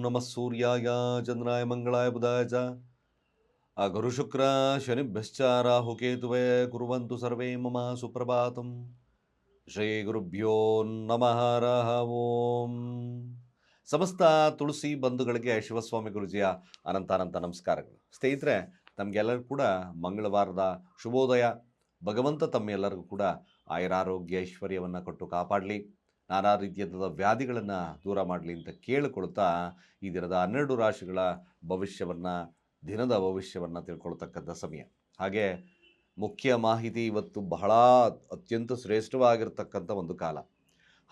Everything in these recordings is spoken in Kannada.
ನಮಃ ಸೂರ್ಯಾಯ ಚಂದ್ರಾಯ ಮಂಗಳಾಯ ಬುಧಾಯ ಚ ಗುರು ಶುಕ್ರ ಶನಿಭ್ಯಶ್ಚ ರಾಹುಕೇತುವೇ ಕುರ್ವಂತು ಸರ್ವೇ ಮಮ ಸುಪ್ರಭಾತಂ. ಶ್ರೀ ಗುರುಭ್ಯೋ ನಮಃ ಹರಃ ಓಂ. ಸಮಸ್ತ ತುಳಸಿ ಬಂಧುಗಳಿಗೆ ಶಿವಸ್ವಾಮಿ ಗುರುಜಿಯ ಅನಂತ ನಮಸ್ಕಾರಗಳು. ಸ್ನೇಹಿತರೆ, ತಮಗೆಲ್ಲರೂ ಕೂಡ ಮಂಗಳವಾರದ ಶುಭೋದಯ. ಭಗವಂತ ತಮ್ಮೆಲ್ಲರಿಗೂ ಕೂಡ ಆಯುರಾರೋಗ್ಯ ಐಶ್ವರ್ಯವನ್ನು ಕೊಟ್ಟು ಕಾಪಾಡಲಿ, ನಾನಾ ರೀತಿಯಾದ ವ್ಯಾಧಿಗಳನ್ನು ದೂರ ಮಾಡಲಿ ಅಂತ ಕೇಳಿಕೊಳ್ತಾ ಈ ದಿನದ 12 ರಾಶಿಗಳ ಭವಿಷ್ಯವನ್ನು, ದಿನದ ಭವಿಷ್ಯವನ್ನು ತಿಳ್ಕೊಳ್ತಕ್ಕಂಥ ಸಮಯ. ಹಾಗೆ ಮುಖ್ಯ ಮಾಹಿತಿ, ಇವತ್ತು ಬಹಳ ಅತ್ಯಂತ ಶ್ರೇಷ್ಠವಾಗಿರ್ತಕ್ಕಂಥ ಒಂದು ಕಾಲ,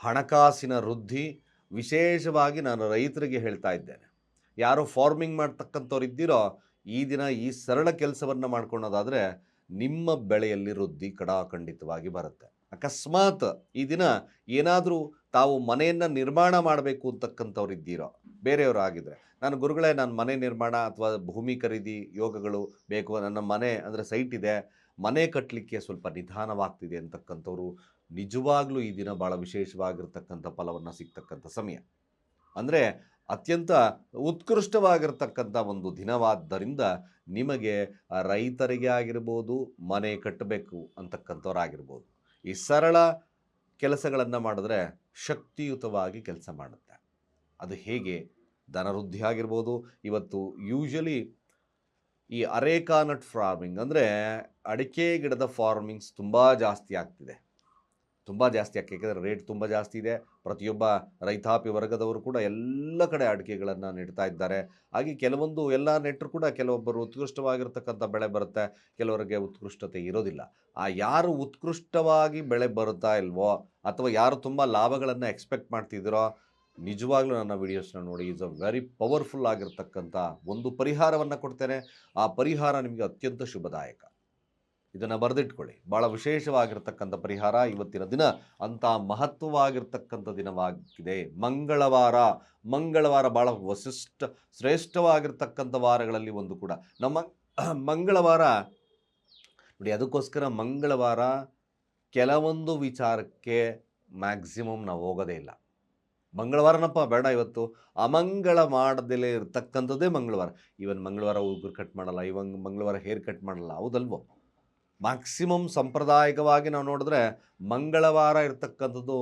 ಹಣಕಾಸಿನ ವೃದ್ಧಿ. ವಿಶೇಷವಾಗಿ ನಾನು ರೈತರಿಗೆ ಹೇಳ್ತಾ ಇದ್ದೇನೆ, ಯಾರು ಫಾರ್ಮಿಂಗ್ ಮಾಡ್ತಕ್ಕಂಥವ್ರು ಇದ್ದೀರೋ ಈ ದಿನ ಈ ಸರಳ ಕೆಲಸವನ್ನು ಮಾಡ್ಕೊಳ್ಳೋದಾದರೆ ನಿಮ್ಮ ಬೆಳೆಯಲ್ಲಿ ವೃದ್ಧಿ ಖಂಡಿತವಾಗಿ ಬರುತ್ತೆ. ಅಕಸ್ಮಾತ್ ಈ ದಿನ ಏನಾದರೂ ತಾವು ಮನೆಯನ್ನು ನಿರ್ಮಾಣ ಮಾಡಬೇಕು ಅಂತಕ್ಕಂಥವ್ರು ಇದ್ದೀರೋ, ಬೇರೆಯವರು ಆಗಿದ್ರೆ, ನಾನು ಗುರುಗಳೇ ನಾನು ಮನೆ ನಿರ್ಮಾಣ ಅಥವಾ ಭೂಮಿ ಖರೀದಿ ಯೋಗಗಳು ಬೇಕು, ನನ್ನ ಮನೆ ಅಂದರೆ ಸೈಟ್ ಇದೆ, ಮನೆ ಕಟ್ಟಲಿಕ್ಕೆ ಸ್ವಲ್ಪ ನಿಧಾನವಾಗ್ತಿದೆ ಅಂತಕ್ಕಂಥವ್ರು ನಿಜವಾಗ್ಲೂ ಈ ದಿನ ಭಾಳ ವಿಶೇಷವಾಗಿರ್ತಕ್ಕಂಥ ಫಲವನ್ನು ಸಿಗ್ತಕ್ಕಂಥ ಸಮಯ. ಅಂದರೆ ಅತ್ಯಂತ ಉತ್ಕೃಷ್ಟವಾಗಿರ್ತಕ್ಕಂಥ ಒಂದು ದಿನವಾದ್ದರಿಂದ ನಿಮಗೆ ರೈತರಿಗೆ ಆಗಿರ್ಬೋದು, ಮನೆ ಕಟ್ಟಬೇಕು ಅಂತಕ್ಕಂಥವ್ರಾಗಿರ್ಬೋದು, ಈ ಸರಳ ಕೆಲಸಗಳನ್ನು ಮಾಡಿದ್ರೆ ಶಕ್ತಿಯುತವಾಗಿ ಕೆಲಸ ಮಾಡುತ್ತೆ. ಅದು ಹೇಗೆ? ಧನವೃದ್ಧಿ ಆಗಿರ್ಬೋದು. ಇವತ್ತು ಯೂಶಲಿ ಈ ಅರೇಕಾ ನಟ್ ಫಾರ್ಮಿಂಗ್ ಅಂದರೆ ಅಡಿಕೆ ಗಿಡದ ಫಾರ್ಮಿಂಗ್ಸ್ ತುಂಬ ಜಾಸ್ತಿ ಆಗ್ತಿದೆ. ಯಾಕೆಂದರೆ ರೇಟ್ ತುಂಬ ಜಾಸ್ತಿ ಇದೆ. ಪ್ರತಿಯೊಬ್ಬ ರೈತಾಪಿ ವರ್ಗದವರು ಕೂಡ ಎಲ್ಲ ಕಡೆ ಅಡಿಕೆಗಳನ್ನು ನೆಡ್ತಾ ಇದ್ದಾರೆ. ಹಾಗೆ ಕೆಲವೊಂದು ಎಲ್ಲ ನೆಟ್ಟರು ಕೂಡ ಕೆಲವೊಬ್ಬರು ಉತ್ಕೃಷ್ಟವಾಗಿರ್ತಕ್ಕಂಥ ಬೆಳೆ ಬರುತ್ತೆ, ಕೆಲವರಿಗೆ ಉತ್ಕೃಷ್ಟತೆ ಇರೋದಿಲ್ಲ. ಯಾರು ಉತ್ಕೃಷ್ಟವಾಗಿ ಬೆಳೆ ಬರುತ್ತಾ ಇಲ್ವೋ ಅಥವಾ ಯಾರು ತುಂಬ ಲಾಭಗಳನ್ನು ಎಕ್ಸ್ಪೆಕ್ಟ್ ಮಾಡ್ತಿದ್ದೀರೋ, ನಿಜವಾಗ್ಲೂ ನನ್ನ ವಿಡಿಯೋಸ್ನ ನೋಡಿ. ಈಸ್ ಅ ವೆರಿ ಪವರ್ಫುಲ್ ಆಗಿರ್ತಕ್ಕಂಥ ಒಂದು ಪರಿಹಾರವನ್ನು ಕೊಡ್ತೇನೆ. ಆ ಪರಿಹಾರ ನಿಮಗೆ ಅತ್ಯಂತ ಶುಭದಾಯಕ. ಇದನ್ನು ಬರೆದಿಟ್ಕೊಳ್ಳಿ. ಭಾಳ ವಿಶೇಷವಾಗಿರ್ತಕ್ಕಂಥ ಪರಿಹಾರ ಇವತ್ತಿನ ದಿನ. ಅಂಥ ಮಹತ್ವವಾಗಿರ್ತಕ್ಕಂಥ ದಿನವಾಗಿದೆ ಮಂಗಳವಾರ ಭಾಳ ಶ್ರೇಷ್ಠವಾಗಿರ್ತಕ್ಕಂಥ ವಾರಗಳಲ್ಲಿ ಒಂದು ಕೂಡ ನಮ್ಮ ಮಂಗಳವಾರ ನೋಡಿ. ಅದಕ್ಕೋಸ್ಕರ ಮಂಗಳವಾರ ಕೆಲವೊಂದು ವಿಚಾರಕ್ಕೆ ಮ್ಯಾಕ್ಸಿಮಮ್ ನಾವು ಹೋಗೋದೇ ಇಲ್ಲ. ಮಂಗಳವಾರನಪ್ಪ ಬೇಡ, ಇವತ್ತು ಅಮಂಗಳ ಮಾಡದಲ್ಲೇ ಇರ್ತಕ್ಕಂಥದ್ದೇ ಮಂಗಳವಾರ. ಇವನ್ ಮಂಗಳವಾರ ಉಗುರು ಕಟ್ ಮಾಡಲ್ಲ, ಮಂಗಳವಾರ ಹೇರ್ ಕಟ್ ಮಾಡಲ್ಲ, ಹೌದಲ್ವೋ? ಮ್ಯಾಕ್ಸಿಮಮ್ ಸಾಂಪ್ರದಾಯಿಕವಾಗಿ ನಾವು ನೋಡಿದ್ರೆ ಮಂಗಳವಾರ ಇರ್ತಕ್ಕಂಥದ್ದು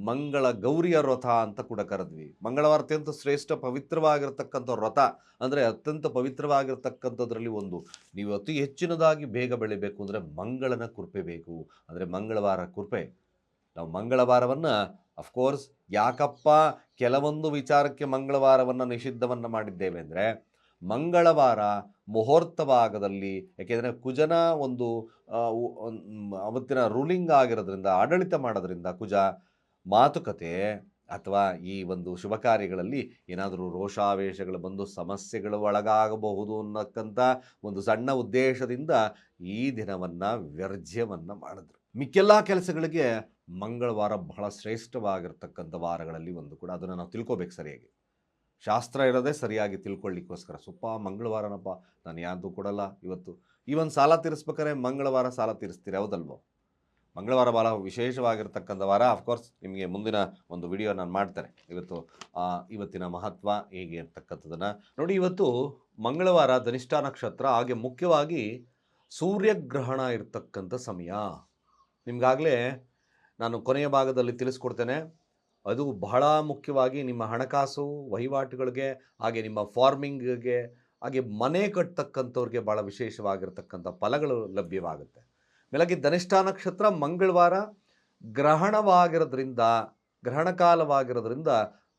ಮಂಗಳ ಗೌರಿಯ ವ್ರತ ಅಂತ ಕೂಡ ಕರೆದ್ವಿ. ಮಂಗಳವಾರ ಅತ್ಯಂತ ಶ್ರೇಷ್ಠ ಪವಿತ್ರವಾಗಿರ್ತಕ್ಕಂಥ ವ್ರತ. ಅಂದರೆ ಅತ್ಯಂತ ಪವಿತ್ರವಾಗಿರ್ತಕ್ಕಂಥದ್ರಲ್ಲಿ ಒಂದು, ನೀವು ಅತಿ ಹೆಚ್ಚಿನದಾಗಿ ಬೇಗ ಬೆಳಿಬೇಕು ಅಂದರೆ ಮಂಗಳನ ಕೃಪೆ ಬೇಕು. ಅಂದರೆ ಮಂಗಳವಾರ ಕೃಪೆ. ನಾವು ಮಂಗಳವಾರವನ್ನು ಅಫ್ಕೋರ್ಸ್ ಯಾಕಪ್ಪ ಕೆಲವೊಂದು ವಿಚಾರಕ್ಕೆ ಮಂಗಳವಾರವನ್ನು ನಿಷಿದ್ಧವನ್ನು ಮಾಡಿದ್ದೇವೆ ಅಂದರೆ, ಮಂಗಳವಾರ ಮುಹೂರ್ತ ಭಾಗದಲ್ಲಿ, ಯಾಕೆಂದರೆ ಕುಜನ ಒಂದು ಅವತ್ತಿನ ರೂಲಿಂಗ್ ಆಗಿರೋದ್ರಿಂದ, ಆಡಳಿತ ಮಾಡೋದ್ರಿಂದ, ಕುಜ ಮಾತುಕತೆ ಅಥವಾ ಈ ಒಂದು ಶುಭ ಕಾರ್ಯಗಳಲ್ಲಿ ಏನಾದರೂ ರೋಷಾವೇಶಗಳು ಬಂದು ಸಮಸ್ಯೆಗಳು ಒಳಗಾಗಬಹುದು ಅನ್ನಕ್ಕಂಥ ಒಂದು ಸಣ್ಣ ಉದ್ದೇಶದಿಂದ ಈ ದಿನವನ್ನು ವ್ಯರ್ಜ್ಯವನ್ನು ಮಾಡಿದ್ರು. ಮಿಕ್ಕೆಲ್ಲ ಕೆಲಸಗಳಿಗೆ ಮಂಗಳವಾರ ಬಹಳ ಶ್ರೇಷ್ಠವಾಗಿರ್ತಕ್ಕಂಥ ವಾರಗಳಲ್ಲಿ ಒಂದು ಕೂಡ. ಅದನ್ನು ನಾವು ತಿಳ್ಕೊಬೇಕು ಸರಿಯಾಗಿ. ಶಾಸ್ತ್ರ ಇರೋದೇ ಸರಿಯಾಗಿ ತಿಳ್ಕೊಳ್ಳಿಕ್ಕೋಸ್ಕರ. ಸ್ವಲ್ಪ ಮಂಗಳವಾರನಪ್ಪ ನಾನು ಯಾವುದು ಕೊಡಲ್ಲ, ಇವತ್ತು ಈವನ್ ಸಾಲ ತೀರಿಸ್ಬೇಕಾದ್ರೆ ಮಂಗಳವಾರ ಸಾಲ ತೀರಿಸ್ತೀರಿ, ಹೌದಲ್ವೋ? ಮಂಗಳವಾರ ಭಾಳ ವಿಶೇಷವಾಗಿರ್ತಕ್ಕಂಥ ವಾರ. ಅಫ್ಕೋರ್ಸ್ ನಿಮಗೆ ಮುಂದಿನ ಒಂದು ವಿಡಿಯೋ ನಾನು ಮಾಡ್ತೇನೆ ಇವತ್ತಿನ ಮಹತ್ವ ಹೇಗೆ ಅಂತಕ್ಕಂಥದ್ದನ್ನು ನೋಡಿ. ಇವತ್ತು ಮಂಗಳವಾರ ಧನಿಷ್ಠ ನಕ್ಷತ್ರ, ಹಾಗೆ ಮುಖ್ಯವಾಗಿ ಸೂರ್ಯಗ್ರಹಣ ಇರ್ತಕ್ಕಂಥ ಸಮಯ. ನಿಮಗಾಗಲೇ ನಾನು ಕೊನೆಯ ಭಾಗದಲ್ಲಿ ತಿಳಿಸ್ಕೊಡ್ತೇನೆ. ಅದು ಬಹಳ ಮುಖ್ಯವಾಗಿ ನಿಮ್ಮ ಹಣಕಾಸು ವಹಿವಾಟುಗಳಿಗೆ, ಹಾಗೆ ನಿಮ್ಮ ಫಾರ್ಮಿಂಗ್ಗೆ, ಹಾಗೆ ಮನೆ ಕಟ್ಟತಕ್ಕಂಥವ್ರಿಗೆ ಭಾಳ ವಿಶೇಷವಾಗಿರ್ತಕ್ಕಂಥ ಫಲಗಳು ಲಭ್ಯವಾಗುತ್ತೆ. ಬೆಳಗ್ಗೆ ಧನಿಷ್ಠ ನಕ್ಷತ್ರ ಮಂಗಳವಾರ ಗ್ರಹಣ ಕಾಲವಾಗಿರೋದ್ರಿಂದ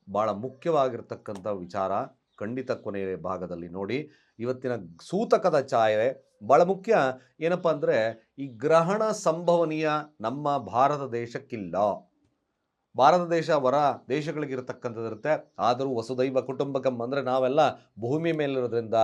ಭಾಳ ಮುಖ್ಯವಾಗಿರ್ತಕ್ಕಂಥ ವಿಚಾರ ಖಂಡಿತ ಕೊನೆಯ ಭಾಗದಲ್ಲಿ ನೋಡಿ. ಇವತ್ತಿನ ಸೂತಕದ ಛಾಯೆ ಭಾಳ ಮುಖ್ಯ. ಏನಪ್ಪ ಅಂದರೆ, ಈ ಗ್ರಹಣ ಸಂಭವನೀಯ ನಮ್ಮ ಭಾರತ ದೇಶಕ್ಕಿಲ್ಲ. ಭಾರತ ದೇಶ ಹೊರ ದೇಶಗಳಿಗಿರ್ತಕ್ಕಂಥದ್ದಿರುತ್ತೆ. ಆದರೂ ವಸುದೈವ ಕುಟುಂಬಕಂ ಅಂದರೆ ನಾವೆಲ್ಲ ಭೂಮಿ ಮೇಲಿರೋದ್ರಿಂದ,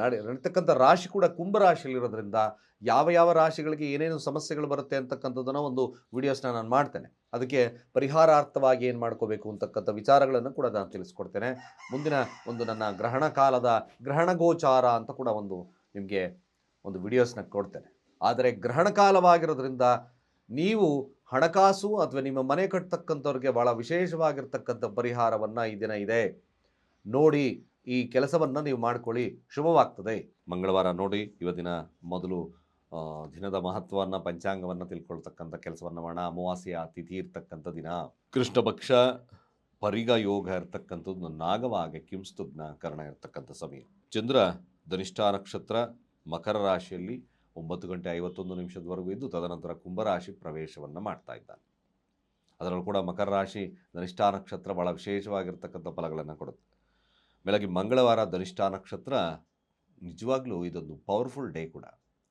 ನಡೀತಕ್ಕಂಥ ರಾಶಿ ಕೂಡ ಕುಂಭರಾಶಿಯಲ್ಲಿರೋದ್ರಿಂದ ಯಾವ ರಾಶಿಗಳಿಗೆ ಏನೇನು ಸಮಸ್ಯೆಗಳು ಬರುತ್ತೆ ಅಂತಕ್ಕಂಥದ್ದನ್ನು ಒಂದು ವಿಡಿಯೋಸ್ನ ನಾನು ಮಾಡ್ತೇನೆ. ಅದಕ್ಕೆ ಪರಿಹಾರಾರ್ಥವಾಗಿ ಏನು ಮಾಡ್ಕೋಬೇಕು ಅಂತಕ್ಕಂಥ ವಿಚಾರಗಳನ್ನು ಕೂಡ ನಾನು ತಿಳಿಸ್ಕೊಡ್ತೇನೆ. ಮುಂದಿನ ಒಂದು ನನ್ನ ಗ್ರಹಣ ಕಾಲದ ಗ್ರಹಣ ಗೋಚಾರ ಅಂತ ಕೂಡ ಒಂದು ನಿಮಗೆ ಒಂದು ವಿಡಿಯೋಸ್ನ ಕೊಡ್ತೇನೆ. ಆದರೆ ಗ್ರಹಣ ಕಾಲವಾಗಿರೋದ್ರಿಂದ ನೀವು ಹಣಕಾಸು ಅಥವಾ ನಿಮ್ಮ ಮನೆ ಕಟ್ಟತಕ್ಕಂಥವ್ರಿಗೆ ಭಾಳ ವಿಶೇಷವಾಗಿರ್ತಕ್ಕಂಥ ಪರಿಹಾರವನ್ನು ಈ ದಿನ ಇದೆ. ನೋಡಿ ಈ ಕೆಲಸವನ್ನು ನೀವು ಮಾಡ್ಕೊಳ್ಳಿ, ಶುಭವಾಗ್ತದೆ. ಮಂಗಳವಾರ ನೋಡಿ ಇವತ್ತಿನ ಮೊದಲು ದಿನದ ಮಹತ್ವವನ್ನು ಪಂಚಾಂಗವನ್ನು ತಿಳ್ಕೊಳ್ತಕ್ಕಂಥ ಕೆಲಸವನ್ನು ಮಾಡೋಣ. ಅಮಾವಾಸ್ಯೆಯ ತಿಥಿ ಇರ್ತಕ್ಕಂಥ ದಿನ, ಕೃಷ್ಣ ಪಕ್ಷ ಪರಿಗ ಯೋಗ ಇರ್ತಕ್ಕಂಥದ್ದು, ನಾಗವಾಗ ಕಿಂಸ್ತುಜ್ಞ ಕರ್ಣ ಇರ್ತಕ್ಕಂಥ ಸಮಯ. ಚಂದ್ರ ಧನಿಷ್ಠಾ ನಕ್ಷತ್ರ ಮಕರ ರಾಶಿಯಲ್ಲಿ 9:51 ಇದ್ದು ತದನಂತರ ಕುಂಭರಾಶಿ ಪ್ರವೇಶವನ್ನು ಮಾಡ್ತಾ ಇದ್ದಾನೆ. ಅದರಲ್ಲೂ ಕೂಡ ಮಕರ ರಾಶಿ ಧನಿಷ್ಠಾ ನಕ್ಷತ್ರ ಭಾಳ ವಿಶೇಷವಾಗಿರ್ತಕ್ಕಂಥ ಫಲಗಳನ್ನು ಕೊಡುತ್ತೆ. ಬೆಳಗ್ಗೆ ಮಂಗಳವಾರ ಧನಿಷ್ಠಾ ನಕ್ಷತ್ರ ನಿಜವಾಗ್ಲೂ ಇದೊಂದು ಪವರ್ಫುಲ್ ಡೇ ಕೂಡ.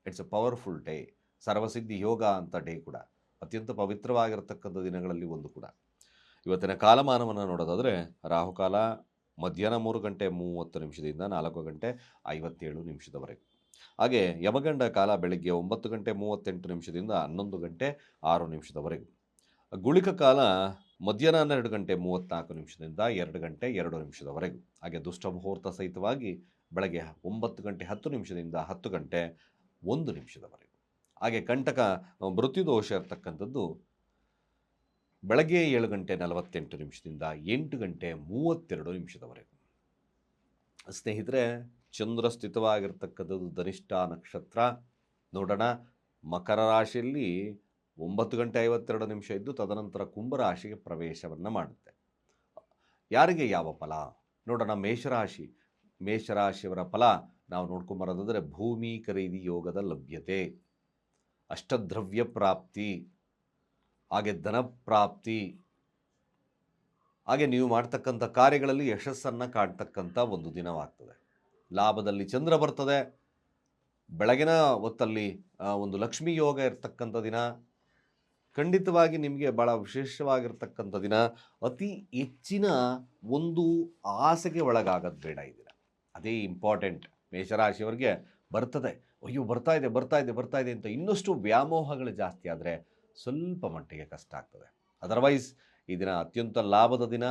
It's a powerful day. ಸರ್ವಸಿದ್ಧಿ ಯೋಗ ಅಂತ ಡೇ ಕೂಡ, ಅತ್ಯಂತ ಪವಿತ್ರವಾಗಿರ್ತಕ್ಕಂಥ ದಿನಗಳಲ್ಲಿ ಒಂದು ಕೂಡ. ಇವತ್ತಿನ ಕಾಲಮಾನವನ್ನು ನೋಡೋದಾದರೆ ರಾಹುಕಾಲ ಮಧ್ಯಾಹ್ನ 3:30 4:57 ಹಾಗೆ ಯಮಗಂಡ ಕಾಲ ಬೆಳಗ್ಗೆ 9:38 11:06 ಗುಳಿಕ ಕಾಲ ಮಧ್ಯಾಹ್ನ 12:34 2:02 ಹಾಗೆ ದುಷ್ಟ ಮುಹೂರ್ತ ಸಹಿತವಾಗಿ ಬೆಳಗ್ಗೆ 9:10 10:01 ಹಾಗೆ ಕಂಟಕ ಮೃತ್ಯುದೋಷ ಇರ್ತಕ್ಕಂಥದ್ದು ಬೆಳಗ್ಗೆ 7:48 8:32 ಸ್ನೇಹಿತರೆ, ಚಂದ್ರ ಸ್ಥಿತವಾಗಿರ್ತಕ್ಕಂಥದ್ದು ಧನಿಷ್ಠಾ ನಕ್ಷತ್ರ ನೋಡೋಣ. ಮಕರ ರಾಶಿಯಲ್ಲಿ 9:52 ಇದ್ದು ತದನಂತರ ಕುಂಭರಾಶಿಗೆ ಪ್ರವೇಶವನ್ನು ಮಾಡುತ್ತೆ. ಯಾರಿಗೆ ಯಾವ ಫಲ ನೋಡೋಣ. ಮೇಷರಾಶಿಯವರ ಫಲ ನಾವು ನೋಡ್ಕೊಂಬರೋದಾದರೆ ಭೂಮಿ ಖರೀದಿ ಯೋಗದ ಲಭ್ಯತೆ, ಅಷ್ಟದ್ರವ್ಯ ಪ್ರಾಪ್ತಿ, ಹಾಗೆ ಧನ ಪ್ರಾಪ್ತಿ, ಹಾಗೆ ನೀವು ಮಾಡ್ತಕ್ಕಂಥ ಕಾರ್ಯಗಳಲ್ಲಿ ಯಶಸ್ಸನ್ನು ಕಾಣ್ತಕ್ಕಂಥ ಒಂದು ದಿನವಾಗ್ತದೆ. ಲಾಭದಲ್ಲಿ ಚಂದ್ರ ಬರ್ತದೆ. ಬೆಳಗಿನ ಹೊತ್ತಲ್ಲಿ ಒಂದು ಲಕ್ಷ್ಮೀ ಯೋಗ ಇರ್ತಕ್ಕಂಥ ದಿನ. ಖಂಡಿತವಾಗಿ ನಿಮಗೆ ಭಾಳ ವಿಶೇಷವಾಗಿರ್ತಕ್ಕಂಥ ದಿನ. ಅತಿ ಹೆಚ್ಚಿನ ಒಂದು ಆಸೆಗೆ ಒಳಗಾಗೋದು ಬೇಡ ಈ ದಿನ. ಅದೇ ಇಂಪಾರ್ಟೆಂಟ್. ಮೇಷರಾಶಿಯವರಿಗೆ ಬರ್ತದೆ, ಅಯ್ಯೋ ಬರ್ತಾ ಇದೆ ಅಂತ ಇನ್ನಷ್ಟು ವ್ಯಾಮೋಹಗಳು ಜಾಸ್ತಿ ಆದರೆ ಸ್ವಲ್ಪ ಮಟ್ಟಿಗೆ ಕಷ್ಟ ಆಗ್ತದೆ. ಅದರ್ವೈಸ್ ಈ ದಿನ ಅತ್ಯಂತ ಲಾಭದ ದಿನ.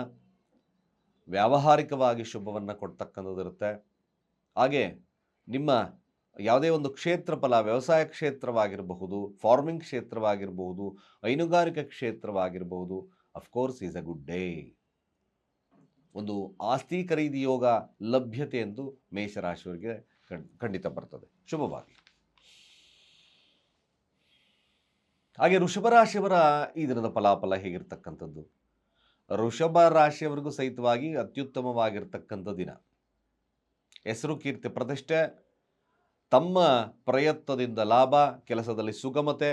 ವ್ಯಾವಹಾರಿಕವಾಗಿ ಶುಭವನ್ನು ಕೊಡ್ತಕ್ಕಂಥದ್ದಿರುತ್ತೆ. ಹಾಗೆ ನಿಮ್ಮ ಯಾವುದೇ ಒಂದು ಕ್ಷೇತ್ರ ಫಲ, ವ್ಯವಸಾಯ ಕ್ಷೇತ್ರವಾಗಿರಬಹುದು, ಫಾರ್ಮಿಂಗ್ ಕ್ಷೇತ್ರವಾಗಿರಬಹುದು, ಹೈನುಗಾರಿಕೆ ಕ್ಷೇತ್ರವಾಗಿರಬಹುದು, of course is a good day. ಒಂದು ಆಸ್ತಿ ಖರೀದಿ ಯೋಗ ಲಭ್ಯತೆ ಎಂದು ಮೇಷರಾಶಿಯವರಿಗೆ ಖಂಡಿತ ಬರ್ತದೆ. ಶುಭವಾಗಿ. ಹಾಗೆ ವೃಷಭ ರಾಶಿಯವರ ಈ ದಿನದ ಫಲಾಫಲ ಹೇಗಿರ್ತಕ್ಕಂಥದ್ದು? ವೃಷಭ ರಾಶಿಯವರಿಗೂ ಸಹಿತವಾಗಿ ಅತ್ಯುತ್ತಮವಾಗಿರ್ತಕ್ಕಂಥ ದಿನ. ಹೆಸರು, ಕೀರ್ತಿ, ಪ್ರತಿಷ್ಠೆ, ತಮ್ಮ ಪ್ರಯತ್ನದಿಂದ ಲಾಭ, ಕೆಲಸದಲ್ಲಿ ಸುಗಮತೆ,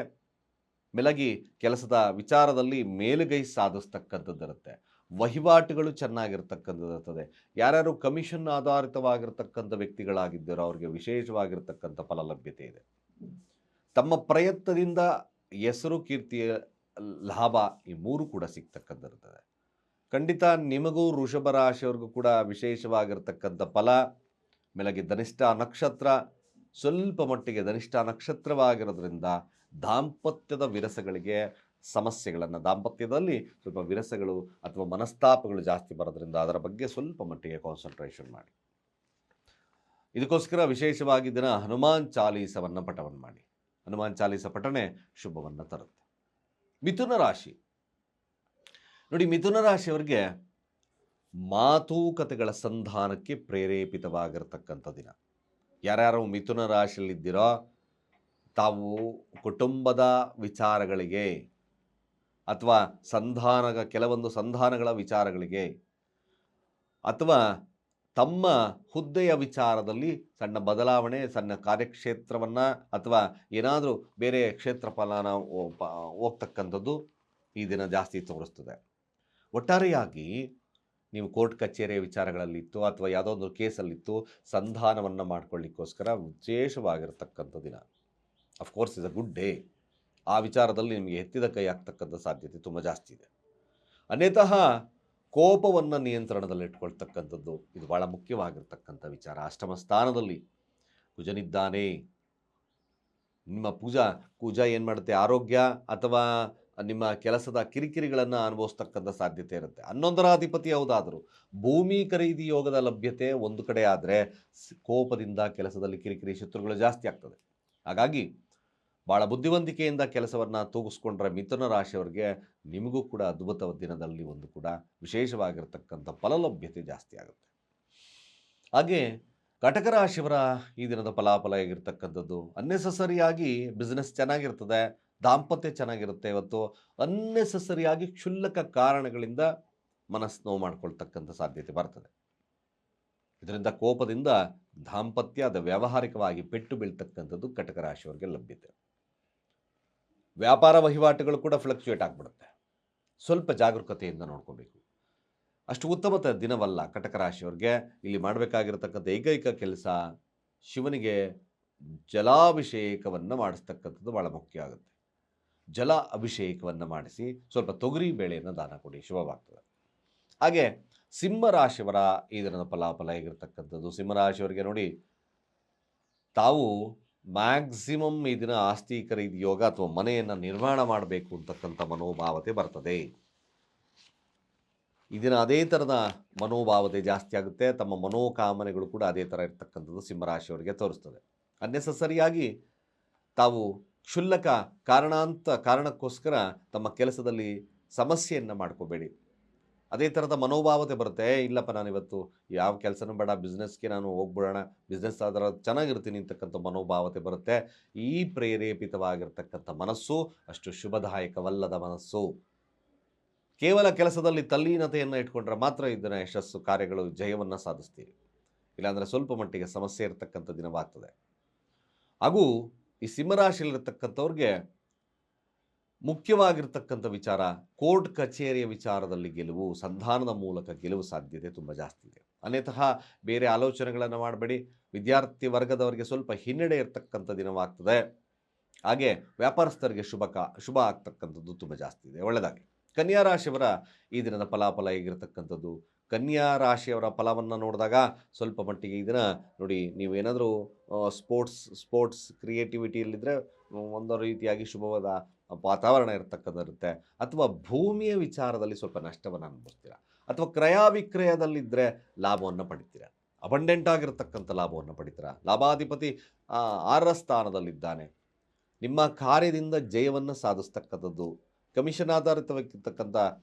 ಮೆಲಗಿ ಕೆಲಸದ ವಿಚಾರದಲ್ಲಿ ಮೇಲುಗೈ ಸಾಧಿಸ್ತಕ್ಕಂಥದ್ದಿರುತ್ತೆ. ವಹಿವಾಟುಗಳು ಚೆನ್ನಾಗಿರ್ತಕ್ಕಂಥದ್ದಿರ್ತದೆ. ಯಾರ್ಯಾರು ಕಮಿಷನ್ ಆಧಾರಿತವಾಗಿರ್ತಕ್ಕಂಥ ವ್ಯಕ್ತಿಗಳಾಗಿದ್ದಾರೋ ಅವ್ರಿಗೆ ವಿಶೇಷವಾಗಿರ್ತಕ್ಕಂಥ ಫಲ ಲಭ್ಯತೆ ಇದೆ. ತಮ್ಮ ಪ್ರಯತ್ನದಿಂದ ಹೆಸರು, ಕೀರ್ತಿಯ ಲಾಭ ಈ ಮೂರು ಕೂಡ ಸಿಗ್ತಕ್ಕಂಥದ್ದಿರ್ತದೆ. ಖಂಡಿತ ನಿಮಗೂ ವೃಷಭ ರಾಶಿಯವ್ರಿಗೂ ಕೂಡ ವಿಶೇಷವಾಗಿರ್ತಕ್ಕಂಥ ಫಲ. ಮೇಲಗೆ ಧನಿಷ್ಠಾ ನಕ್ಷತ್ರ, ಸ್ವಲ್ಪ ಮಟ್ಟಿಗೆ ಧನಿಷ್ಠಾ ನಕ್ಷತ್ರವಾಗಿರೋದ್ರಿಂದ ದಾಂಪತ್ಯದ ವಿರಸಗಳಿಗೆ ಸಮಸ್ಯೆಗಳನ್ನು, ದಾಂಪತ್ಯದಲ್ಲಿ ಸ್ವಲ್ಪ ವಿರಸಗಳು ಅಥವಾ ಮನಸ್ತಾಪಗಳು ಜಾಸ್ತಿ ಬರೋದ್ರಿಂದ ಅದರ ಬಗ್ಗೆ ಸ್ವಲ್ಪ ಮಟ್ಟಿಗೆ ಕಾನ್ಸಂಟ್ರೇಷನ್ ಮಾಡಿ. ಇದಕ್ಕೋಸ್ಕರ ವಿಶೇಷವಾಗಿ ದಿನ ಹನುಮಾನ್ ಚಾಲೀಸವನ್ನು ಪಠವನ್ನು ಮಾಡಿ. ಹನುಮಾನ್ ಚಾಲೀಸ ಪಠಣೆ ಶುಭವನ್ನು ತರುತ್ತೆ. ಮಿಥುನ ರಾಶಿ ನೋಡಿ, ಮಿಥುನ ರಾಶಿಯವರಿಗೆ ಮಾತುಕತೆಗಳ ಸಂಧಾನಕ್ಕೆ ಪ್ರೇರೇಪಿತವಾಗಿರ್ತಕ್ಕಂಥ ದಿನ. ಯಾರ್ಯಾರು ಮಿಥುನ ರಾಶಿಯಲ್ಲಿದ್ದೀರೋ ತಾವು ಕುಟುಂಬದ ವಿಚಾರಗಳಿಗೆ ಅಥವಾ ಕೆಲವೊಂದು ಸಂಧಾನಗಳ ವಿಚಾರಗಳಿಗೆ ಅಥವಾ ತಮ್ಮ ಹುದ್ದೆಯ ವಿಚಾರದಲ್ಲಿ ಸಣ್ಣ ಬದಲಾವಣೆ, ಸಣ್ಣ ಕಾರ್ಯಕ್ಷೇತ್ರವನ್ನು ಅಥವಾ ಏನಾದರೂ ಬೇರೆ ಕ್ಷೇತ್ರ ಫಲನ ಹೋಗ್ತಕ್ಕಂಥದ್ದು ಈ ದಿನ ಜಾಸ್ತಿ ತೋರಿಸ್ತದೆ. ಒಟ್ಟಾರೆಯಾಗಿ ನೀವು ಕೋರ್ಟ್ ಕಚೇರಿಯ ವಿಚಾರಗಳಲ್ಲಿತ್ತು ಅಥವಾ ಯಾವುದೋ ಒಂದು ಕೇಸಲ್ಲಿತ್ತು, ಸಂಧಾನವನ್ನು ಮಾಡ್ಕೊಳ್ಳಿಕ್ಕೋಸ್ಕರ ವಿಶೇಷವಾಗಿರ್ತಕ್ಕಂಥ ದಿನ. Of course is a good day. ಆ ವಿಚಾರದಲ್ಲಿ ನಿಮಗೆ ಎತ್ತಿದ ಕೈ ಆಗ್ತಕ್ಕಂಥ ಸಾಧ್ಯತೆ ತುಂಬ ಜಾಸ್ತಿ ಇದೆ. ಅನ್ಯತಃ ಕೋಪವನ್ನು ನಿಯಂತ್ರಣದಲ್ಲಿಟ್ಕೊಳ್ತಕ್ಕಂಥದ್ದು ಇದು ಭಾಳ ಮುಖ್ಯವಾಗಿರ್ತಕ್ಕಂಥ ವಿಚಾರ. ಅಷ್ಟಮ ಸ್ಥಾನದಲ್ಲಿ ಕುಜನಿದ್ದಾನೆ. ನಿಮ್ಮ ಕುಜ ಏನು ಮಾಡುತ್ತೆ? ಆರೋಗ್ಯ ಅಥವಾ ನಿಮ್ಮ ಕೆಲಸದ ಕಿರಿಕಿರಿಗಳನ್ನು ಅನುಭವಿಸ್ತಕ್ಕಂಥ ಸಾಧ್ಯತೆ ಇರುತ್ತೆ. 11ರ ಅಧಿಪತಿ ಯಾವುದಾದರೂ ಭೂಮಿ ಖರೀದಿ ಯೋಗದ ಲಭ್ಯತೆ ಒಂದು ಕಡೆ ಆದರೆ ಕೋಪದಿಂದ ಕೆಲಸದಲ್ಲಿ ಕಿರಿಕಿರಿ, ಶತ್ರುಗಳು ಜಾಸ್ತಿ ಆಗ್ತದೆ. ಹಾಗಾಗಿ ಭಾಳ ಬುದ್ಧಿವಂತಿಕೆಯಿಂದ ಕೆಲಸವನ್ನು ತೂಗಿಸ್ಕೊಂಡ್ರೆ ಮಿಥುನ ರಾಶಿಯವರಿಗೆ ನಿಮಗೂ ಕೂಡ ಅದ್ಭುತ ದಿನದಲ್ಲಿ ಒಂದು ಕೂಡ ವಿಶೇಷವಾಗಿರ್ತಕ್ಕಂಥ ಫಲಲಭ್ಯತೆ ಜಾಸ್ತಿ ಆಗುತ್ತೆ. ಹಾಗೆ ಕಟಕ ರಾಶಿಯವರ ಈ ದಿನದ ಫಲಾಫಲ ಹೇಗಿರ್ತಕ್ಕಂಥದ್ದು, ಅನ್ನೆಸೆಸರಿಯಾಗಿ ಬಿಸ್ನೆಸ್ ಚೆನ್ನಾಗಿರ್ತದೆ, ದಾಂಪತ್ಯ ಚೆನ್ನಾಗಿರುತ್ತೆ. ಇವತ್ತು ಅನ್ನೆಸೆಸರಿಯಾಗಿ ಕ್ಷುಲ್ಲಕ ಕಾರಣಗಳಿಂದ ಮನಸ್ಸು ನೋವು ಮಾಡ್ಕೊಳ್ತಕ್ಕಂಥ ಸಾಧ್ಯತೆ ಬರ್ತದೆ. ಇದರಿಂದ ಕೋಪದಿಂದ ದಾಂಪತ್ಯದ ವ್ಯಾವಹಾರಿಕವಾಗಿ ಪೆಟ್ಟು ಬೀಳ್ತಕ್ಕಂಥದ್ದು ಕಟಕ ರಾಶಿಯವರಿಗೆ ಲಭ್ಯತೆ. ವ್ಯಾಪಾರ ವಹಿವಾಟುಗಳು ಕೂಡ ಫ್ಲಕ್ಚುಯೇಟ್ ಆಗಿಬಿಡುತ್ತೆ. ಸ್ವಲ್ಪ ಜಾಗರೂಕತೆಯಿಂದ ನೋಡ್ಕೋಬೇಕು. ಅಷ್ಟು ಉತ್ತಮ ದಿನವಲ್ಲ ಕಟಕ ರಾಶಿಯವರಿಗೆ. ಇಲ್ಲಿ ಮಾಡಬೇಕಾಗಿರತಕ್ಕಂಥ ಏಕೈಕ ಕೆಲಸ ಶಿವನಿಗೆ ಜಲಾಭಿಷೇಕವನ್ನು ಮಾಡಿಸ್ತಕ್ಕಂಥದ್ದು ಭಾಳ ಮುಖ್ಯ ಆಗುತ್ತೆ. ಜಲ ಅಭಿಷೇಕವನ್ನು ಮಾಡಿಸಿ ಸ್ವಲ್ಪ ತೊಗರಿ ಬೇಳೆಯನ್ನು ದಾನ ಕೊಡಿ, ಶುಭವಾಗ್ತದೆ. ಹಾಗೆ ಸಿಂಹರಾಶಿಯವರ ಈ ದಿನದ ಫಲಾಫಲ ಹೇಗಿರ್ತಕ್ಕಂಥದ್ದು, ಸಿಂಹರಾಶಿಯವರಿಗೆ ನೋಡಿ, ತಾವು ಮ್ಯಾಕ್ಸಿಮಮ್ ಈ ದಿನ ಆಸ್ತಿ ಖರೀದಿ ಯೋಗ ಅಥವಾ ಮನೆಯನ್ನು ನಿರ್ಮಾಣ ಮಾಡಬೇಕು ಅಂತಕ್ಕಂಥ ಮನೋಭಾವತೆ ಬರ್ತದೆ. ಈ ದಿನ ಅದೇ ಥರದ ಮನೋಭಾವತೆ ಜಾಸ್ತಿ ಆಗುತ್ತೆ. ತಮ್ಮ ಮನೋಕಾಮನೆಗಳು ಕೂಡ ಅದೇ ಥರ ಇರ್ತಕ್ಕಂಥದ್ದು ಸಿಂಹರಾಶಿಯವರಿಗೆ ತೋರಿಸ್ತದೆ. ಅನ್ನೆಸೆಸರಿಯಾಗಿ ತಾವು ಕ್ಷುಲ್ಲಕ ಕಾರಣಕ್ಕೋಸ್ಕರ ತಮ್ಮ ಕೆಲಸದಲ್ಲಿ ಸಮಸ್ಯೆಯನ್ನು ಮಾಡ್ಕೋಬೇಡಿ. ಅದೇ ಥರದ ಮನೋಭಾವತೆ ಬರುತ್ತೆ. ಇಲ್ಲಪ್ಪ, ನಾನಿವತ್ತು ಯಾವ ಕೆಲಸನೂ ಬೇಡ, ಬಿಸ್ನೆಸ್ಗೆ ನಾನು ಹೋಗ್ಬಿಡೋಣ, ಬಿಸ್ನೆಸ್ ಆದ್ರೆ ಚೆನ್ನಾಗಿರ್ತೀನಿ ಅಂತಕ್ಕಂಥ ಮನೋಭಾವತೆ ಬರುತ್ತೆ. ಈ ಪ್ರೇರೇಪಿತವಾಗಿರ್ತಕ್ಕಂಥ ಮನಸ್ಸು ಅಷ್ಟು ಶುಭದಾಯಕವಲ್ಲದ ಮನಸ್ಸು. ಕೇವಲ ಕೆಲಸದಲ್ಲಿ ತಲ್ಲೀನತೆಯನ್ನು ಇಟ್ಕೊಂಡ್ರೆ ಮಾತ್ರ ಇದನ್ನು ಯಶಸ್ಸು ಕಾರ್ಯಗಳು ಜಯವನ್ನು ಸಾಧಿಸ್ತೀವಿ. ಇಲ್ಲಾಂದರೆ ಸ್ವಲ್ಪ ಮಟ್ಟಿಗೆ ಸಮಸ್ಯೆ ಇರತಕ್ಕಂಥ ದಿನವಾಗ್ತದೆ. ಹಾಗೂ ಈ ಸಿಂಹರಾಶಿಯಲ್ಲಿರ್ತಕ್ಕಂಥವ್ರಿಗೆ ಮುಖ್ಯವಾಗಿರ್ತಕ್ಕಂಥ ವಿಚಾರ, ಕೋರ್ಟ್ ಕಚೇರಿಯ ವಿಚಾರದಲ್ಲಿ ಗೆಲುವು, ಸಂಧಾನದ ಮೂಲಕ ಗೆಲುವು ಸಾಧ್ಯತೆ ತುಂಬ ಜಾಸ್ತಿ ಇದೆ. ಅನ್ಯತಃ ಬೇರೆ ಆಲೋಚನೆಗಳನ್ನು ಮಾಡಬೇಡಿ. ವಿದ್ಯಾರ್ಥಿ ವರ್ಗದವರಿಗೆ ಸ್ವಲ್ಪ ಹಿನ್ನಡೆ ಇರತಕ್ಕಂಥ ದಿನವಾಗ್ತದೆ. ಹಾಗೆ ವ್ಯಾಪಾರಸ್ಥರಿಗೆ ಶುಭ ಆಗ್ತಕ್ಕಂಥದ್ದು ತುಂಬ ಜಾಸ್ತಿ ಇದೆ. ಒಳ್ಳೆಯದಾಗಿ ಕನ್ಯಾ ರಾಶಿಯವರ ಈ ದಿನದ ಫಲಾಫಲ ಹೇಗಿರ್ತಕ್ಕಂಥದ್ದು, ಕನ್ಯಾ ರಾಶಿಯವರ ಫಲವನ್ನು ನೋಡಿದಾಗ ಸ್ವಲ್ಪ ಮಟ್ಟಿಗೆ ಇದನ್ನು ನೋಡಿ, ನೀವೇನಾದರೂ ಸ್ಪೋರ್ಟ್ಸ್ ಕ್ರಿಯೇಟಿವಿಟಿಯಲ್ಲಿದ್ದರೆ ಒಂದು ರೀತಿಯಾಗಿ ಶುಭವಾದ ವಾತಾವರಣ ಇರತಕ್ಕಂಥಿರುತ್ತೆ. ಅಥವಾ ಭೂಮಿಯ ವಿಚಾರದಲ್ಲಿ ಸ್ವಲ್ಪ ನಷ್ಟವನ್ನು ಅನುಭವಿಸ್ತೀರಾ, ಅಥವಾ ಕ್ರಯ ವಿಕ್ರಯದಲ್ಲಿದ್ದರೆ ಲಾಭವನ್ನು ಪಡಿತೀರಾ, ಅಬಂಡೆಂಟ್ ಆಗಿರ್ತಕ್ಕಂಥ ಲಾಭವನ್ನು ಪಡಿತೀರಾ. ಲಾಭಾಧಿಪತಿ 6ರ ಸ್ಥಾನದಲ್ಲಿದ್ದಾನೆ. ನಿಮ್ಮ ಕಾರ್ಯದಿಂದ ಜಯವನ್ನು ಸಾಧಿಸ್ತಕ್ಕಂಥದ್ದು, ಕಮಿಷನ್ ಆಧಾರಿತವಾಗಿರ್ತಕ್ಕಂಥ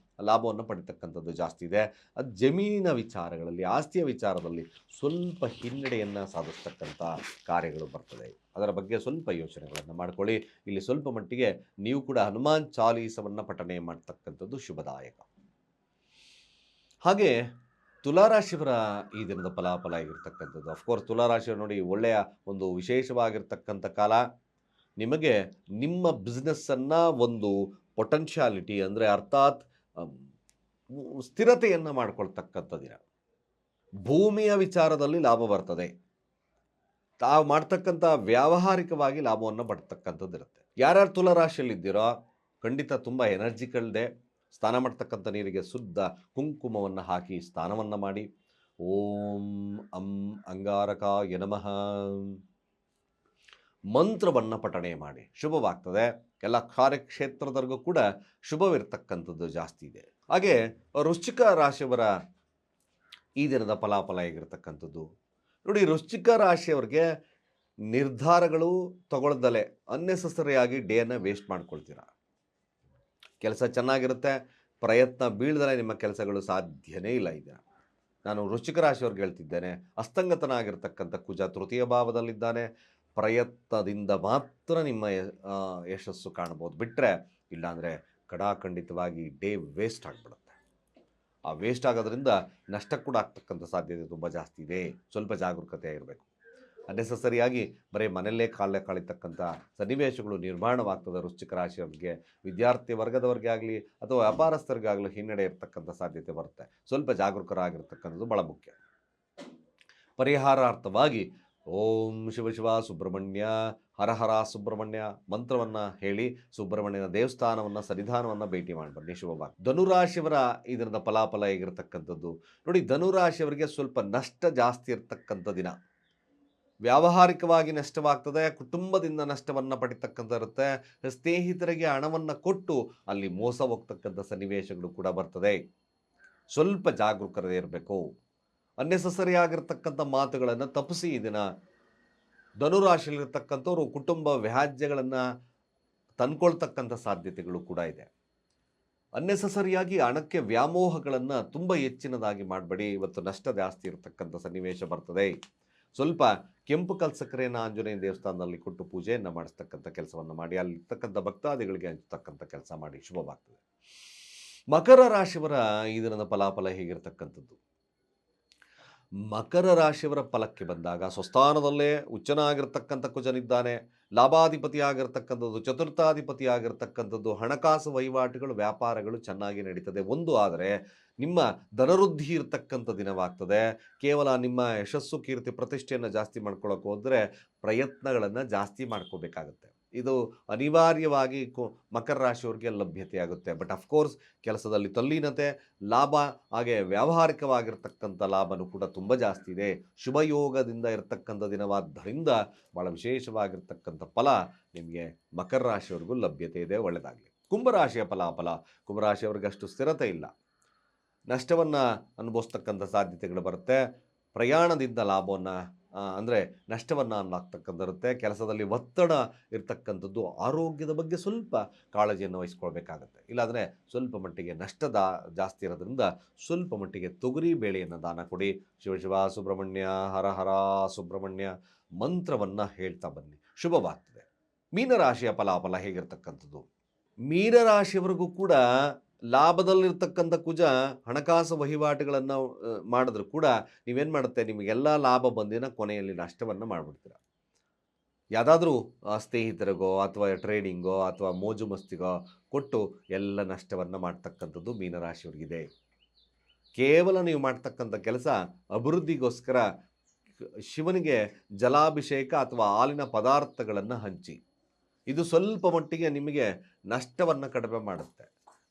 ಲಾಭವನ್ನು ಪಡಿತಕ್ಕಂಥದ್ದು ಜಾಸ್ತಿ ಇದೆ. ಅದು ಜಮೀನಿನ ವಿಚಾರಗಳಲ್ಲಿ, ಆಸ್ತಿಯ ವಿಚಾರದಲ್ಲಿ ಸ್ವಲ್ಪ ಹಿನ್ನಡೆಯನ್ನು ಸಾಧಿಸ್ತಕ್ಕಂಥ ಕಾರ್ಯಗಳು ಬರ್ತದೆ. ಅದರ ಬಗ್ಗೆ ಸ್ವಲ್ಪ ಯೋಚನೆಗಳನ್ನು ಮಾಡ್ಕೊಳ್ಳಿ. ಇಲ್ಲಿ ಸ್ವಲ್ಪ ಮಟ್ಟಿಗೆ ನೀವು ಕೂಡ ಹನುಮಾನ್ ಚಾಲೀಸವನ್ನು ಪಠನೆ ಮಾಡ್ತಕ್ಕಂಥದ್ದು ಶುಭದಾಯಕ. ಹಾಗೆ ತುಲಾರಾಶಿಯವರ ಈ ದಿನದ ಫಲಾಫಲ ಆಗಿರ್ತಕ್ಕಂಥದ್ದು, ಅಫ್ಕೋರ್ಸ್ ತುಲಾರಾಶಿಯವರು ನೋಡಿ, ಒಳ್ಳೆಯ ಒಂದು ವಿಶೇಷವಾಗಿರ್ತಕ್ಕಂಥ ಕಾಲ. ನಿಮಗೆ ನಿಮ್ಮ ಬಿಸ್ನೆಸ್ಸನ್ನು ಒಂದು ಪೊಟೆನ್ಷಿಯಾಲಿಟಿ ಅಂದರೆ ಅರ್ಥಾತ್ ಸ್ಥಿರತೆಯನ್ನು ಮಾಡ್ಕೊಳ್ತಕ್ಕಂಥ ದಿನ. ಭೂಮಿಯ ವಿಚಾರದಲ್ಲಿ ಲಾಭ ಬರ್ತದೆ. ತಾವು ಮಾಡ್ತಕ್ಕಂಥ ವ್ಯಾವಹಾರಿಕವಾಗಿ ಲಾಭವನ್ನು ಪಡ್ತಕ್ಕಂಥದ್ದು ಇರುತ್ತೆ. ಯಾರ್ಯಾರು ತುಲಾರಾಶಿಯಲ್ಲಿದ್ದೀರೋ ಖಂಡಿತ ತುಂಬ ಎನರ್ಜಿಗಳಿದೆ. ಸ್ನಾನ ಮಾಡ್ತಕ್ಕಂಥ ನೀರಿಗೆ ಶುದ್ಧ ಕುಂಕುಮವನ್ನು ಹಾಕಿ ಸ್ನಾನವನ್ನು ಮಾಡಿ. ಓಂ ಅಂ ಅಂಗಾರಕಾಯ ನಮಃ ಮಂತ್ರವನ್ನು ಪಠಣೆ ಮಾಡಿ, ಶುಭವಾಗ್ತದೆ. ಎಲ್ಲ ಕಾರ್ಯಕ್ಷೇತ್ರದವರೆಗೂ ಕೂಡ ಶುಭವಿರ್ತಕ್ಕಂಥದ್ದು ಜಾಸ್ತಿ ಇದೆ. ಹಾಗೆ ವೃಶ್ಚಿಕ ರಾಶಿಯವರ ಈ ದಿನದ ಫಲಾಫಲ ಹೇಗಿರ್ತಕ್ಕಂಥದ್ದು ನೋಡಿ, ವೃಶ್ಚಿಕ ರಾಶಿಯವರಿಗೆ ನಿರ್ಧಾರಗಳು ತಗೊಳ್ದಲೆ ಅನ್ನೆಸೆಸರಿಯಾಗಿ ಡೇಯನ್ನು ವೇಸ್ಟ್ ಮಾಡ್ಕೊಳ್ತೀರಾ. ಕೆಲಸ ಚೆನ್ನಾಗಿರುತ್ತೆ, ಪ್ರಯತ್ನ ಬೀಳ್ದಲೆ ನಿಮ್ಮ ಕೆಲಸಗಳು ಸಾಧ್ಯನೇ ಇಲ್ಲ. ಈ ದಿನ ನಾನು ವೃಶ್ಚಿಕ ರಾಶಿಯವ್ರಿಗೆ ಹೇಳ್ತಿದ್ದೇನೆ, ಅಸ್ತಂಗತನಾಗಿರ್ತಕ್ಕಂಥ ಕುಜ ತೃತೀಯ ಭಾವದಲ್ಲಿದ್ದಾನೆ. ಪ್ರಯತ್ನದಿಂದ ಮಾತ್ರ ನಿಮ್ಮ ಯಶಸ್ಸು ಕಾಣ್ಬೋದು, ಬಿಟ್ಟರೆ ಇಲ್ಲಾಂದರೆ ಖಂಡಿತವಾಗಿ ಡೇ ವೇಸ್ಟ್ ಆಗಿಬಿಡುತ್ತೆ. ಆ ವೇಸ್ಟ್ ಆಗೋದ್ರಿಂದ ನಷ್ಟ ಕೂಡ ಆಗ್ತಕ್ಕಂಥ ಸಾಧ್ಯತೆ ತುಂಬ ಜಾಸ್ತಿ ಇದೆ. ಸ್ವಲ್ಪ ಜಾಗರೂಕತೆ ಇರಬೇಕು. ಅನ್ನೆಸೆಸರಿಯಾಗಿ ಬರೀ ಮನೆಯಲ್ಲೇ ಕಳೀತಕ್ಕಂಥ ಸನ್ನಿವೇಶಗಳು ನಿರ್ಮಾಣವಾಗ್ತದೆ. ವೃಶ್ಚಿಕ ರಾಶಿಯವರಿಗೆ, ವಿದ್ಯಾರ್ಥಿ ವರ್ಗದವರಿಗೆ ಆಗಲಿ ಅಥವಾ ವ್ಯಾಪಾರಸ್ಥರಿಗಾಗಲಿ ಹಿನ್ನಡೆ ಇರತಕ್ಕಂಥ ಸಾಧ್ಯತೆ ಬರುತ್ತೆ. ಸ್ವಲ್ಪ ಜಾಗರೂಕರಾಗಿರ್ತಕ್ಕಂಥದ್ದು ಭಾಳ ಮುಖ್ಯ. ಪರಿಹಾರಾರ್ಥವಾಗಿ ಓಂ ಶಿವ ಶಿವ ಸುಬ್ರಹ್ಮಣ್ಯ ಹರ ಹರ ಸುಬ್ರಹ್ಮಣ್ಯ ಮಂತ್ರವನ್ನು ಹೇಳಿ ಸುಬ್ರಹ್ಮಣ್ಯನ ದೇವಸ್ಥಾನವನ್ನು ಸನ್ನಿಧಾನವನ್ನು ಭೇಟಿ ಮಾಡಿ ಬನ್ನಿ, ಶುಭವಾಗಿ. ಧನುರಾಶಿಯವರ ಈ ದಿನದ ಫಲಾಫಲ ಹೇಗಿರ್ತಕ್ಕಂಥದ್ದು ನೋಡಿ, ಧನುರಾಶಿಯವರಿಗೆ ಸ್ವಲ್ಪ ನಷ್ಟ ಜಾಸ್ತಿ ಇರ್ತಕ್ಕಂಥ ದಿನ. ವ್ಯಾವಹಾರಿಕವಾಗಿ ನಷ್ಟವಾಗ್ತದೆ, ಕುಟುಂಬದಿಂದ ನಷ್ಟವನ್ನು ಪಡಿತಕ್ಕಂಥ ಇರುತ್ತೆ. ಸ್ನೇಹಿತರಿಗೆ ಹಣವನ್ನು ಕೊಟ್ಟು ಅಲ್ಲಿ ಮೋಸ ಹೋಗ್ತಕ್ಕಂಥ ಸನ್ನಿವೇಶಗಳು ಕೂಡ ಬರ್ತದೆ. ಸ್ವಲ್ಪ ಜಾಗರೂಕರೇ ಇರಬೇಕು. ಅನ್ನೆಸೆಸರಿ ಆಗಿರ್ತಕ್ಕಂಥ ಮಾತುಗಳನ್ನು ತಪ್ಪಿಸಿ. ಈ ದಿನ ಧನುರಾಶಿಯಲ್ಲಿರ್ತಕ್ಕಂಥವ್ರು ಕುಟುಂಬ ವ್ಯಾಜ್ಯಗಳನ್ನು ತಂದ್ಕೊಳ್ತಕ್ಕಂಥ ಸಾಧ್ಯತೆಗಳು ಕೂಡ ಇದೆ. ಅನ್ನೆಸಸರಿಯಾಗಿ ಹಣಕ್ಕೆ ವ್ಯಾಮೋಹಗಳನ್ನು ತುಂಬ ಹೆಚ್ಚಿನದಾಗಿ ಮಾಡಬೇಡಿ. ಇವತ್ತು ನಷ್ಟ ಜಾಸ್ತಿ ಇರತಕ್ಕಂಥ ಸನ್ನಿವೇಶ ಬರ್ತದೆ. ಸ್ವಲ್ಪ ಕೆಂಪು ಕಲ್ಸಕ್ಕರೆಯನ್ನು ಆಂಜನೇಯ ದೇವಸ್ಥಾನದಲ್ಲಿ ಕೊಟ್ಟು ಪೂಜೆಯನ್ನು ಮಾಡಿಸ್ತಕ್ಕಂಥ ಕೆಲಸವನ್ನು ಮಾಡಿ, ಅಲ್ಲಿರ್ತಕ್ಕಂಥ ಭಕ್ತಾದಿಗಳಿಗೆ ಹಂಚತಕ್ಕಂಥ ಕೆಲಸ ಮಾಡಿ, ಶುಭವಾಗ್ತದೆ. ಮಕರ ರಾಶಿಯವರ ಈ ದಿನದ ಫಲಾಫಲ ಹೇಗಿರ್ತಕ್ಕಂಥದ್ದು? ಮಕರ ರಾಶಿಯವರ ಫಲಕ್ಕೆ ಬಂದಾಗ ಸ್ವಸ್ಥಾನದಲ್ಲೇ ಉಚ್ಚನಾಗಿರ್ತಕ್ಕಂಥ ಕುಜನಿದ್ದಾನೆ. ಲಾಭಾಧಿಪತಿ ಆಗಿರ್ತಕ್ಕಂಥದ್ದು, ಚತುರ್ಥಾಧಿಪತಿ ಆಗಿರ್ತಕ್ಕಂಥದ್ದು, ಹಣಕಾಸು ವಹಿವಾಟುಗಳು ವ್ಯಾಪಾರಗಳು ಚೆನ್ನಾಗಿ ನಡೀತದೆ. ಒಂದು ಆದರೆ ನಿಮ್ಮ ಧನವೃದ್ಧಿ ಇರತಕ್ಕಂಥ ದಿನವಾಗ್ತದೆ. ಕೇವಲ ನಿಮ್ಮ ಯಶಸ್ಸು ಕೀರ್ತಿ ಪ್ರತಿಷ್ಠೆಯನ್ನು ಜಾಸ್ತಿ ಮಾಡ್ಕೊಳ್ಳೋಕೆ ಹೋದರೆ ಪ್ರಯತ್ನಗಳನ್ನು ಜಾಸ್ತಿ ಮಾಡ್ಕೋಬೇಕಾಗುತ್ತೆ. ಇದು ಅನಿವಾರ್ಯವಾಗಿ ಮಕರ ರಾಶಿಯವರಿಗೆ ಲಭ್ಯತೆ ಆಗುತ್ತೆ. ಬಟ್ ಅಫ್ಕೋರ್ಸ್ ಕೆಲಸದಲ್ಲಿ ತಲ್ಲೀನತೆ, ಲಾಭ, ಹಾಗೆ ವ್ಯಾವಹಾರಿಕವಾಗಿರ್ತಕ್ಕಂಥ ಲಾಭನೂ ಕೂಡ ತುಂಬ ಜಾಸ್ತಿ ಇದೆ. ಶುಭಯೋಗದಿಂದ ಇರತಕ್ಕಂಥ ದಿನವಾದ್ದರಿಂದ ಭಾಳ ವಿಶೇಷವಾಗಿರ್ತಕ್ಕಂಥ ಫಲ ನಿಮಗೆ ಮಕರ ರಾಶಿಯವರಿಗೂ ಲಭ್ಯತೆ ಇದೆ. ಒಳ್ಳೆಯದಾಗಲಿ. ಕುಂಭರಾಶಿಯ ಫಲಾಫಲ. ಕುಂಭರಾಶಿಯವರಿಗೆ ಅಷ್ಟು ಸ್ಥಿರತೆ ಇಲ್ಲ, ನಷ್ಟವನ್ನು ಅನುಭವಿಸ್ತಕ್ಕಂಥ ಸಾಧ್ಯತೆಗಳು ಬರುತ್ತೆ. ಪ್ರಯಾಣದಿಂದ ಲಾಭವನ್ನು ಅಂದರೆ ನಷ್ಟವನ್ನು ಅನ್ನಾಗ್ತಕ್ಕಂಥರುತ್ತೆ. ಕೆಲಸದಲ್ಲಿ ಒತ್ತಡ ಇರ್ತಕ್ಕಂಥದ್ದು, ಆರೋಗ್ಯದ ಬಗ್ಗೆ ಸ್ವಲ್ಪ ಕಾಳಜಿಯನ್ನು ವಹಿಸ್ಕೊಳ್ಬೇಕಾಗತ್ತೆ. ಇಲ್ಲಾಂದರೆ ಸ್ವಲ್ಪ ಮಟ್ಟಿಗೆ ನಷ್ಟದ ಜಾಸ್ತಿ ಇರೋದ್ರಿಂದ ಸ್ವಲ್ಪ ಮಟ್ಟಿಗೆ ತೊಗರಿ ಬೇಳೆಯನ್ನು ದಾನ ಕೊಡಿ. ಶಿವ ಸುಬ್ರಹ್ಮಣ್ಯ, ಹರ ಹರ ಸುಬ್ರಹ್ಮಣ್ಯ ಮಂತ್ರವನ್ನು ಹೇಳ್ತಾ ಬನ್ನಿ, ಶುಭವಾಗ್ತದೆ. ಮೀನರಾಶಿಯ ಫಲಾಫಲ ಹೇಗಿರ್ತಕ್ಕಂಥದ್ದು? ಮೀನರಾಶಿಯವರೆಗೂ ಕೂಡ ಲಾಭದಲ್ಲಿರ್ತಕ್ಕಂಥ ಕುಜ ಹಣಕಾಸು ವಹಿವಾಟುಗಳನ್ನು ಮಾಡಿದ್ರು ಕೂಡ ನೀವೇನು ಮಾಡುತ್ತೆ, ನಿಮಗೆಲ್ಲ ಲಾಭ ಬಂದಿನ ಕೊನೆಯಲ್ಲಿ ನಷ್ಟವನ್ನು ಮಾಡಿಬಿಡ್ತೀರ. ಯಾವುದಾದ್ರೂ ಸ್ನೇಹಿತರಿಗೋ ಅಥವಾ ಟ್ರೇಡಿಂಗೋ ಅಥವಾ ಮೋಜು ಮಸ್ತಿಗೋ ಕೊಟ್ಟು ಎಲ್ಲ ನಷ್ಟವನ್ನು ಮಾಡ್ತಕ್ಕಂಥದ್ದು ಮೀನರಾಶಿಯವರಿಗಿದೆ. ಕೇವಲ ನೀವು ಮಾಡ್ತಕ್ಕಂಥ ಕೆಲಸ ಅಭಿವೃದ್ಧಿಗೋಸ್ಕರ ಶಿವನಿಗೆ ಜಲಾಭಿಷೇಕ ಅಥವಾ ಹಾಲಿನ ಪದಾರ್ಥಗಳನ್ನು ಹಂಚಿ. ಇದು ಸ್ವಲ್ಪ ಮಟ್ಟಿಗೆ ನಿಮಗೆ ನಷ್ಟವನ್ನು ಕಡಿಮೆ ಮಾಡುತ್ತೆ.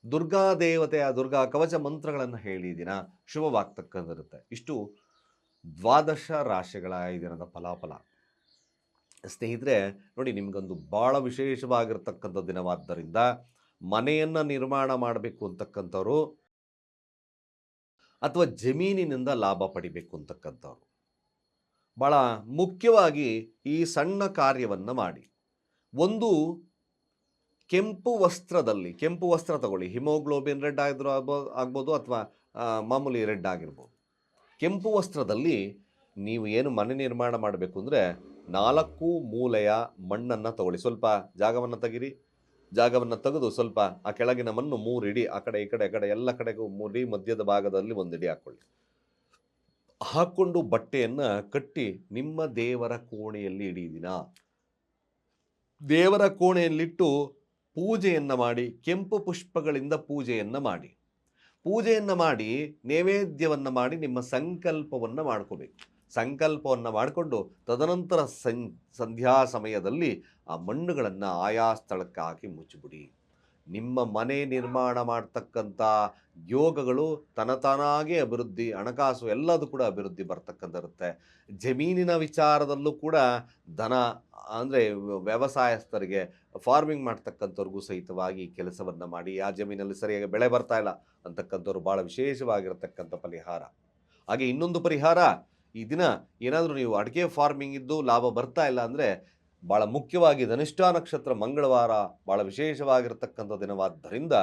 ದುರ್ಗಾ ದೇವತೆಯ ದುರ್ಗಾ ಕವಚ ಮಂತ್ರಗಳನ್ನು ಹೇಳಿದಿನ ಶುಭವಾಗ್ತಕ್ಕಂಥಿರುತ್ತೆ. ಇಷ್ಟು 12 ರಾಶಿಗಳ ಈ ದಿನದ ಫಲಾಫಲ. ಸ್ನೇಹಿತರೆ ನೋಡಿ, ನಿಮಗೊಂದು ಭಾಳ ವಿಶೇಷವಾಗಿರ್ತಕ್ಕಂಥ ದಿನವಾದ್ದರಿಂದ ಮನೆಯನ್ನು ನಿರ್ಮಾಣ ಮಾಡಬೇಕು ಅಂತಕ್ಕಂಥವ್ರು ಅಥವಾ ಜಮೀನಿನಿಂದ ಲಾಭ ಪಡಿಬೇಕು ಅಂತಕ್ಕಂಥವ್ರು ಭಾಳ ಮುಖ್ಯವಾಗಿ ಈ ಸಣ್ಣ ಕಾರ್ಯವನ್ನು ಮಾಡಿ. ಒಂದು ಕೆಂಪು ವಸ್ತ್ರ ತಗೊಳ್ಳಿ. ಹಿಮೋಗ್ಲೋಬಿನ್ ರೆಡ್ ಆಗ್ಬೋದು ಅಥವಾ ಮಾಮೂಲಿ ರೆಡ್ ಆಗಿರ್ಬೋದು. ಕೆಂಪು ವಸ್ತ್ರದಲ್ಲಿ ನೀವು ಏನು ಮನೆ ನಿರ್ಮಾಣ ಮಾಡಬೇಕು ಅಂದರೆ 4 ಮೂಲೆಯ ಮಣ್ಣನ್ನು ತಗೊಳ್ಳಿ. ಸ್ವಲ್ಪ ಜಾಗವನ್ನು ತೆಗಿರಿ. ಜಾಗವನ್ನು ತೆಗೆದು ಸ್ವಲ್ಪ ಆ ಕೆಳಗಿನ ಮಣ್ಣು 3 ಇಡಿ, ಆ ಕಡೆ ಈ ಕಡೆ ಎಲ್ಲ ಕಡೆಗೂ 3 ಇಡಿ, ಮಧ್ಯದ ಭಾಗದಲ್ಲಿ 1 ಇಡಿ ಹಾಕ್ಕೊಳ್ಳಿ. ಹಾಕ್ಕೊಂಡು ಬಟ್ಟೆಯನ್ನು ಕಟ್ಟಿ ನಿಮ್ಮ ದೇವರ ಕೋಣೆಯಲ್ಲಿ ಇಡೀ ದಿನ ದೇವರ ಕೋಣೆಯಲ್ಲಿಟ್ಟು ಪೂಜೆಯನ್ನು ಮಾಡಿ, ಕೆಂಪು ಪುಷ್ಪಗಳಿಂದ ಪೂಜೆಯನ್ನು ಮಾಡಿ ನೈವೇದ್ಯವನ್ನು ಮಾಡಿ ನಿಮ್ಮ ಸಂಕಲ್ಪವನ್ನು ಮಾಡ್ಕೋಬೇಕು. ಸಂಕಲ್ಪವನ್ನು ಮಾಡಿಕೊಂಡು ತದನಂತರ ಸಂಧ್ಯಾ ಸಮಯದಲ್ಲಿ ಆ ಮಣ್ಣುಗಳನ್ನು ಆಯಾ ಸ್ಥಳಕ್ಕೆ ಹಾಕಿ ಮುಚ್ಚಿಬಿಡಿ. ನಿಮ್ಮ ಮನೆ ನಿರ್ಮಾಣ ಮಾಡ್ತಕ್ಕಂಥ ಯೋಗಗಳು ತನತಾನಾಗೆ ಅಭಿವೃದ್ಧಿ, ಹಣಕಾಸು ಎಲ್ಲದೂ ಕೂಡ ಅಭಿವೃದ್ಧಿ ಬರ್ತಕ್ಕಂಥಿರುತ್ತೆ. ಜಮೀನಿನ ವಿಚಾರದಲ್ಲೂ ಕೂಡ ಧನ ಅಂದರೆ ವ್ಯವಸಾಯಸ್ಥರಿಗೆ, ಫಾರ್ಮಿಂಗ್ ಮಾಡ್ತಕ್ಕಂಥವ್ರಿಗೂ ಸಹಿತವಾಗಿ ಕೆಲಸವನ್ನು ಮಾಡಿ. ಆ ಜಮೀನಲ್ಲಿ ಸರಿಯಾಗಿ ಬೆಳೆ ಬರ್ತಾ ಇಲ್ಲ ಅಂತಕ್ಕಂಥವ್ರು ಭಾಳ ವಿಶೇಷವಾಗಿರತಕ್ಕಂಥ ಪರಿಹಾರ. ಹಾಗೆ ಇನ್ನೊಂದು ಪರಿಹಾರ, ಈ ದಿನ ಏನಾದರೂ ನೀವು ಅಡಿಕೆ ಫಾರ್ಮಿಂಗ್ ಇದ್ದು ಲಾಭ ಬರ್ತಾ ಇಲ್ಲ ಅಂದರೆ ಭಾಳ ಮುಖ್ಯವಾಗಿ ಧನಿಷ್ಠ ನಕ್ಷತ್ರ ಮಂಗಳವಾರ ಭಾಳ ವಿಶೇಷವಾಗಿರ್ತಕ್ಕಂಥ ದಿನವಾದ್ದರಿಂದ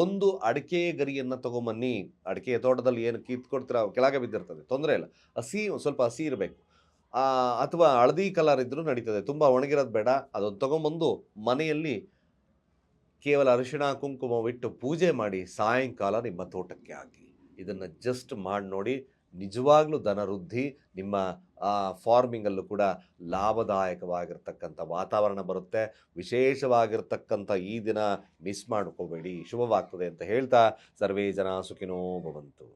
ಒಂದು ಅಡಿಕೆ ಗರಿಯನ್ನು ತೊಗೊಂಬನ್ನಿ. ಅಡಿಕೆ ತೋಟದಲ್ಲಿ ಏನು ಕಿತ್ಕೊಡ್ತೀರ ಕೆಳಗೆ ಬಿದ್ದಿರ್ತದೆ, ತೊಂದರೆ ಇಲ್ಲ. ಸ್ವಲ್ಪ ಹಸಿ ಇರಬೇಕು, ಅಥವಾ ಹಳದಿ ಕಲರ್ ಇದ್ರೂ ನಡೀತದೆ, ತುಂಬ ಒಣಗಿರೋದು ಬೇಡ. ಅದನ್ನು ತೊಗೊಂಬಂದು ಮನೆಯಲ್ಲಿ ಕೇವಲ ಅರಿಶಿಣ ಕುಂಕುಮವಿಟ್ಟು ಪೂಜೆ ಮಾಡಿ ಸಾಯಂಕಾಲ ನಿಮ್ಮ ತೋಟಕ್ಕೆ ಹಾಕಿ. ಇದನ್ನು ಜಸ್ಟ್ ಮಾಡಿ ನೋಡಿ, ನಿಜವಾಗ್ಲೂ ಧನವೃದ್ಧಿ, ನಿಮ್ಮ ಫಾರ್ಮಿಂಗಲ್ಲೂ ಕೂಡ ಲಾಭದಾಯಕವಾಗಿರ್ತಕ್ಕಂಥ ವಾತಾವರಣ ಬರುತ್ತೆ. ವಿಶೇಷವಾಗಿರ್ತಕ್ಕಂಥ ಈ ದಿನ ಮಿಸ್ ಮಾಡ್ಕೋಬೇಡಿ, ಶುಭವಾಗ್ತದೆ ಅಂತ ಹೇಳ್ತಾ ಸರ್ವೇ ಜನ ಸುಖಿನೋ ಭವಂತು.